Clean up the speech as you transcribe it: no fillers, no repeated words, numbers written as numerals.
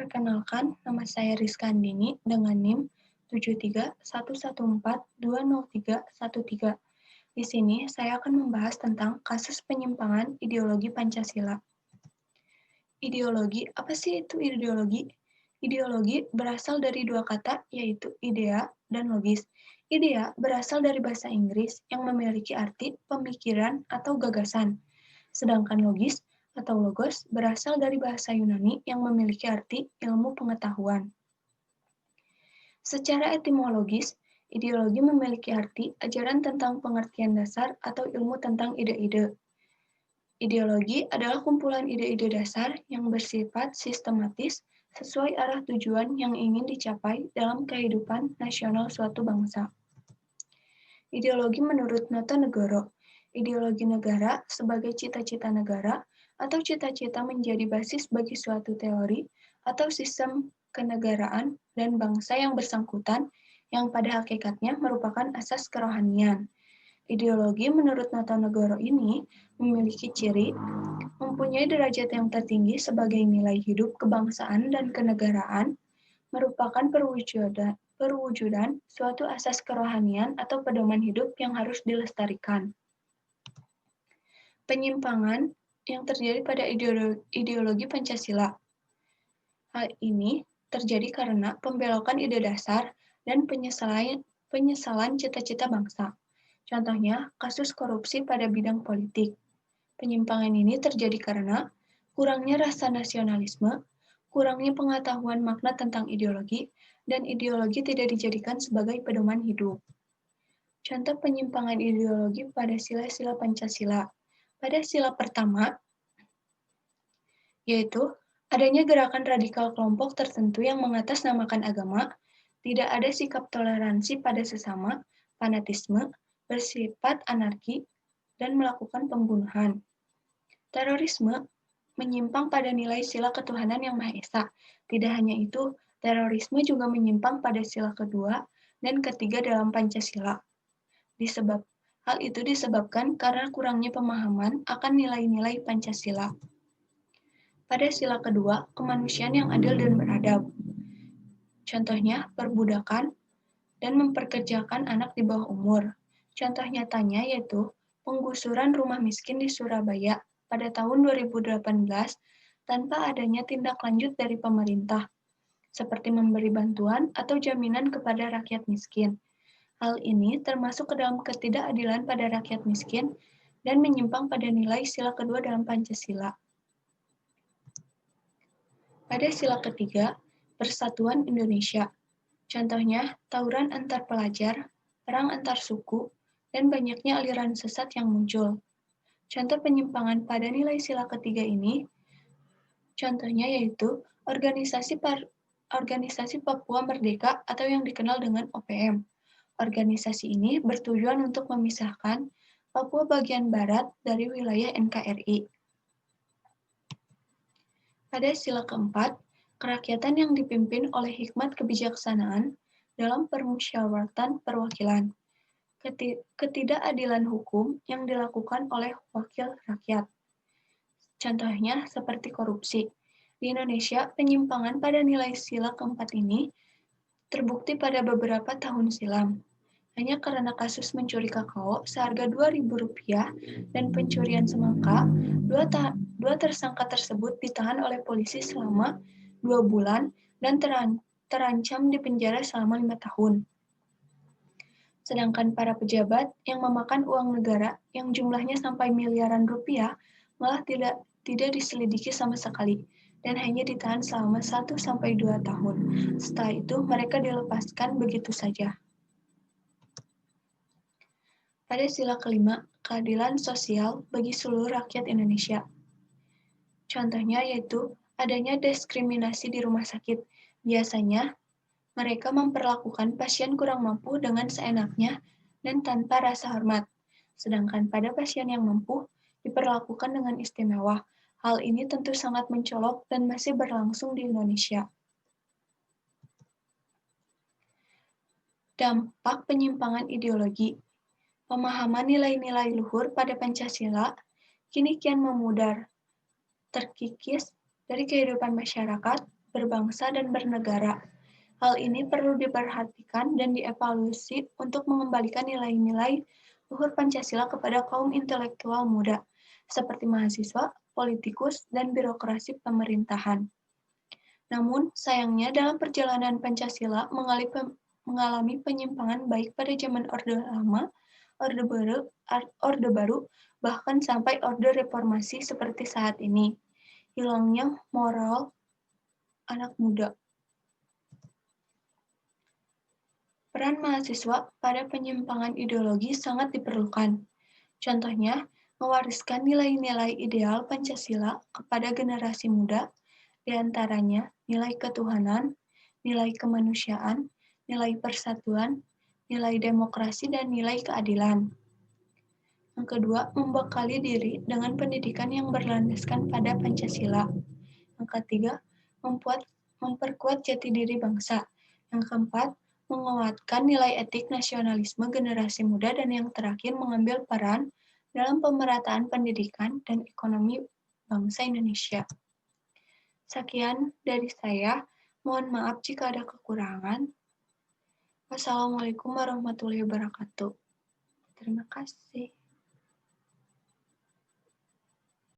Perkenalkan, nama saya Rizka Andini dengan NIM 73114203113. Di sini saya akan membahas tentang kasus penyimpangan ideologi Pancasila. Ideologi, apa sih itu ideologi? Ideologi berasal dari dua kata, yaitu idea dan logis. Idea berasal dari bahasa Inggris yang memiliki arti pemikiran atau gagasan, sedangkan logis atau logos berasal dari bahasa Yunani yang memiliki arti ilmu pengetahuan. Secara etimologis, ideologi memiliki arti ajaran tentang pengertian dasar atau ilmu tentang ide-ide. Ideologi adalah kumpulan ide-ide dasar yang bersifat sistematis sesuai arah tujuan yang ingin dicapai dalam kehidupan nasional suatu bangsa. Ideologi menurut Notonegoro, ideologi negara sebagai cita-cita negara atau cita-cita menjadi basis bagi suatu teori atau sistem kenegaraan dan bangsa yang bersangkutan yang pada hakikatnya merupakan asas kerohanian. Ideologi menurut Notonegoro ini memiliki ciri mempunyai derajat yang tertinggi sebagai nilai hidup kebangsaan dan kenegaraan, merupakan perwujudan suatu asas kerohanian atau pedoman hidup yang harus dilestarikan. Penyimpangan yang terjadi pada ideologi Pancasila. Hal ini terjadi karena pembelokan ide dasar dan penyesalan cita-cita bangsa. Contohnya, kasus korupsi pada bidang politik. Penyimpangan ini terjadi karena kurangnya rasa nasionalisme, kurangnya pengetahuan makna tentang ideologi, dan ideologi tidak dijadikan sebagai pedoman hidup. Contoh penyimpangan ideologi pada sila-sila Pancasila. Pada sila pertama, yaitu adanya gerakan radikal kelompok tertentu yang mengatasnamakan agama, tidak ada sikap toleransi pada sesama, fanatisme, bersifat anarki, dan melakukan pembunuhan. Terorisme menyimpang pada nilai sila ketuhanan yang Maha Esa. Tidak hanya itu, terorisme juga menyimpang pada sila kedua dan ketiga dalam Pancasila. Hal itu disebabkan karena kurangnya pemahaman akan nilai-nilai Pancasila. Pada sila kedua, kemanusiaan yang adil dan beradab. Contohnya, perbudakan dan memperkerjakan anak di bawah umur. Contoh nyatanya yaitu penggusuran rumah miskin di Surabaya pada tahun 2018 tanpa adanya tindak lanjut dari pemerintah, seperti memberi bantuan atau jaminan kepada rakyat miskin. Hal ini termasuk ke dalam ketidakadilan pada rakyat miskin dan menyimpang pada nilai sila kedua dalam Pancasila. Pada sila ketiga, Persatuan Indonesia. Contohnya, tawuran antar pelajar, perang antar suku, dan banyaknya aliran sesat yang muncul. Contoh penyimpangan pada nilai sila ketiga ini, contohnya yaitu organisasi Papua Merdeka atau yang dikenal dengan OPM. Organisasi ini bertujuan untuk memisahkan Papua bagian barat dari wilayah NKRI. Pada sila keempat, kerakyatan yang dipimpin oleh hikmat kebijaksanaan dalam permusyawaratan perwakilan. Ketidakadilan hukum yang dilakukan oleh wakil rakyat. Contohnya seperti korupsi. Di Indonesia, penyimpangan pada nilai sila keempat ini terbukti pada beberapa tahun silam. Hanya karena kasus mencuri kakao seharga Rp2.000 dan pencurian semangka, dua tersangka tersebut ditahan oleh polisi selama 2 bulan dan terancam dipenjara selama 5 tahun. Sedangkan para pejabat yang memakan uang negara yang jumlahnya sampai miliaran rupiah malah tidak diselidiki sama sekali dan hanya ditahan selama 1-2 tahun. Setelah itu mereka dilepaskan begitu saja. Pada sila kelima, keadilan sosial bagi seluruh rakyat Indonesia. Contohnya yaitu adanya diskriminasi di rumah sakit. Biasanya, mereka memperlakukan pasien kurang mampu dengan seenaknya dan tanpa rasa hormat. Sedangkan pada pasien yang mampu, diperlakukan dengan istimewa. Hal ini tentu sangat mencolok dan masih berlangsung di Indonesia. Dampak penyimpangan ideologi. Pemahaman nilai-nilai luhur pada Pancasila kini kian memudar, terkikis dari kehidupan masyarakat berbangsa, dan bernegara. Hal ini perlu diperhatikan dan dievaluasi untuk mengembalikan nilai-nilai luhur Pancasila kepada kaum intelektual muda, seperti mahasiswa, politikus, dan birokrasi pemerintahan. Namun, sayangnya dalam perjalanan Pancasila mengalami penyimpangan baik pada zaman Orde Lama, Orde Baru, bahkan sampai Orde Reformasi seperti saat ini. Hilangnya moral anak muda. Peran mahasiswa pada penyimpangan ideologi sangat diperlukan. Contohnya, mewariskan nilai-nilai ideal Pancasila kepada generasi muda, di antaranya nilai ketuhanan, nilai kemanusiaan, nilai persatuan, nilai demokrasi, dan nilai keadilan. Yang kedua, membekali diri dengan pendidikan yang berlandaskan pada Pancasila. Yang ketiga, memperkuat jati diri bangsa. Yang keempat, menguatkan nilai etik nasionalisme generasi muda. Dan yang terakhir, mengambil peran dalam pemerataan pendidikan dan ekonomi bangsa Indonesia. Sekian dari saya. Mohon maaf jika ada kekurangan. Wassalamualaikum warahmatullahi wabarakatuh. Terima kasih.